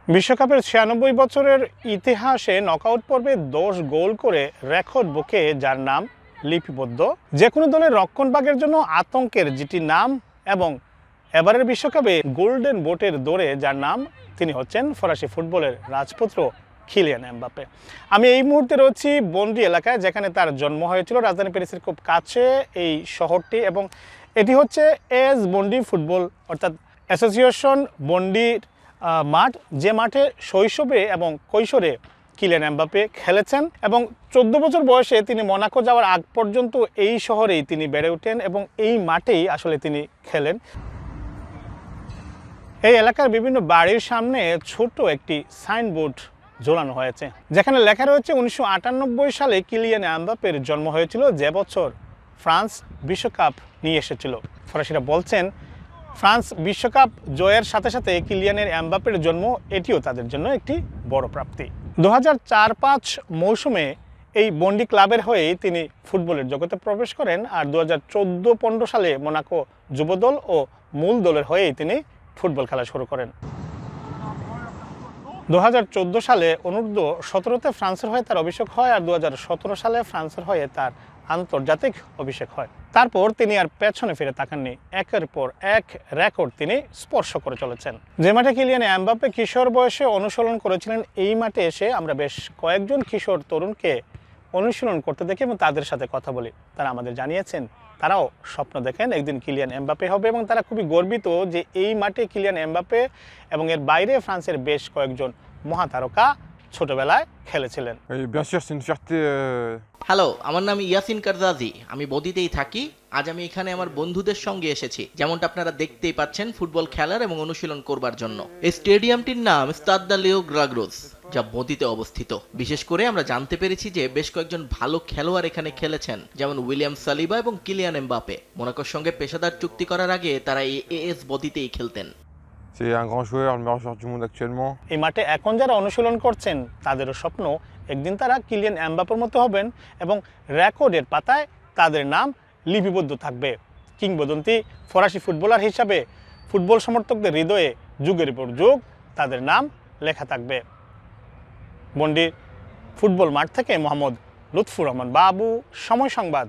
বিশ্বকাপের ৯৬ বছরের ইতিহাসে নকআউট পর্বে ১০ গোল করে রেকর্ড বুকে যার নাম লিপিবদ্ধ, যে কোনো দলের রক্ষণভাগের জন্য আতঙ্কের যেটি নাম, এবং এবারের বিশ্বকাপে গোল্ডেন বুটের দৌড়ে যার নাম, তিনি হচ্ছেন ফরাসি ফুটবলের রাজপুত্র কিলিয়ান এমবাপ্পে। আমি এই মুহূর্তে রয়েছি বন্ডি এলাকায়, যেখানে তার জন্ম হয়েছিল রাজধানী প্যারিসের খুব কাছে এই শহরটি, এবং এটি হচ্ছে এস বন্ডি ফুটবল অর্থাৎ অ্যাসোসিয়েশন বন্ডির মাঠ, যে মাঠে শৈশবে এবং কৈশোরে কিলিয়ান এমবাপ্পে খেলেছেন, এবং 14 বছর বয়সে তিনি মোনাকো যাওয়ার আগ পর্যন্ত এই শহরেই তিনি বেড়ে ওঠেন এবং এই মাঠেই আসলে তিনি খেলেন। এই এলাকার বিভিন্ন বাড়ির সামনে ছোট একটি সাইনবোর্ড ঝোলানো হয়েছে, যেখানে লেখা রয়েছে 1998 সালে কিলিয়ান এমবাপ্পের জন্ম হয়েছিল, যে বছর ফ্রান্স বিশ্বকাপ নিয়ে এসেছিল। ফরাসিরা বলছেন ফ্রান্স বিশ্বকাপ জয়ের সাথে সাথে কিলিয়ানের এমবাপ্পের জন্ম, এটিও তাদের জন্য একটি বড় প্রাপ্তি। 2004-05 মৌসুমে এই বন্ডি ক্লাবের হয়েই তিনি ফুটবলের জগতে প্রবেশ করেন, আর 2014-15 সালে মোনাকো যুবদল ও মূল দলের হয়েই তিনি ফুটবল খেলা শুরু করেন। 2014 সালে অনূর্ধ্ব-17তে ফ্রান্সের হয়ে তার অভিষেক হয়, আর 2017 সালে ফ্রান্সের হয়ে তার আন্তর্জাতিক অভিষেক হয়। তারপর তিনি আর পেছনে ফিরে তাকাননি, একের পর এক রেকর্ড তিনি স্পর্শ করে চলেছেন। যে মাঠে কিলিয়ান এমবাপ্পে কিশোর বয়সে অনুশীলন করেছিলেন, এই মাঠে এসে আমরা বেশ কয়েকজন কিশোর তরুণকে অনুশীলন করতে দেখি এবং তাদের সাথে কথা বলি। তারা আমাদের জানিয়েছেন তারাও স্বপ্ন দেখেন একদিন কিলিয়ান এমবাপ্পে হবে, এবং তারা খুবই গর্বিত যে এই মাঠে কিলিয়ান এমবাপ্পে এবং এর বাইরে ফ্রান্সের বেশ কয়েকজন মহাতারকা ছোটবেলায় খেলেছিলেন। হ্যালো, আমার নাম ইয়াসিন কারজাজি। আমি বদিতেই থাকি। আজ আমি এখানে আমার বন্ধুদের সঙ্গে এসেছি, যেমনটা আপনারা দেখতেই পাচ্ছেন, ফুটবল খেলার এবং অনুশীলন করবার জন্য। এই স্টেডিয়ামটির নাম স্তাদ দ্য লিও গ্রাগ্রোস, যা বদিতে অবস্থিত। বিশেষ করে আমরা জানতে পেরেছি যে বেশ কয়েকজন ভালো খেলোয়াড় এখানে খেলেছেন, যেমন উইলিয়াম সালিবা এবং কিলিয়ান এমবাপ্পে। মোনাকোর সঙ্গে পেশাদার চুক্তি করার আগে তারা এই এএস বদিতেই খেলতেন। C'est un grand joueur, le meilleur joueur du monde actuellement. এই মাঠে এখন যারা অনুশীলন করছেন তাদেরও স্বপ্ন একদিন তারা কিলিয়ান এমবাপ্পের মতো হবেন এবং রেকর্ডের পাতায় তাদের নাম লিপিবদ্ধ থাকবে। কিংবদন্তি ফরাসি ফুটবলার হিসাবে ফুটবল সমর্থকদের হৃদয়ে যুগের পর যুগ তাদের নাম লেখা থাকবে। বন্ডির ফুটবল মাঠ থেকে মোহাম্মদ লুৎফুর রহমান বাবু, সময় সংবাদ।